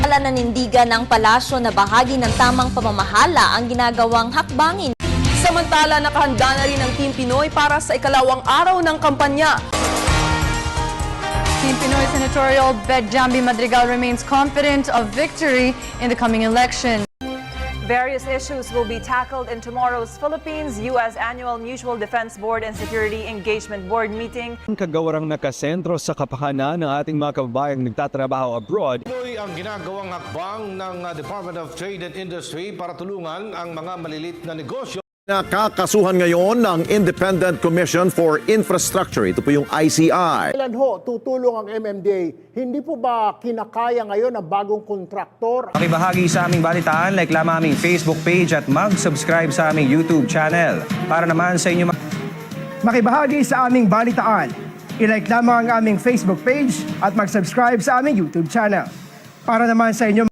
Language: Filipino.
Nanindigan ng palasyo na bahagi ng tamang pamamahala ang ginagawang hakbangin. Samantala, nakahanda na rin ang Team Pinoy para sa ikalawang araw ng kampanya. Team Pinoy Senatorial Bet Jambi Madrigal remains confident of victory in the coming election. Various issues will be tackled in tomorrow's Philippines-US Annual Mutual Defense Board and Security Engagement Board meeting. Kagawarang nakasentro sa kapakanan ng ating mga kababayang nagtatrabaho abroad. Ito'y ang ginagawang hakbang ng Department of Trade and Industry para tulungan ang mga malilit na negosyo. Nakakasuhan ngayon ng Independent Commission for Infrastructure. Ito po yung ICI. Kailan ho tutulong ang MMDA? Hindi po ba kinakaya ngayon ng bagong kontraktor? Makibahagi sa aming balitaan, like lamang aming Facebook page at mag-subscribe sa aming YouTube channel. Para naman sa inyo makibahagi sa aming balitaan, i-like lamang ang aming Facebook page at mag-subscribe sa aming YouTube channel. Para naman sa inyo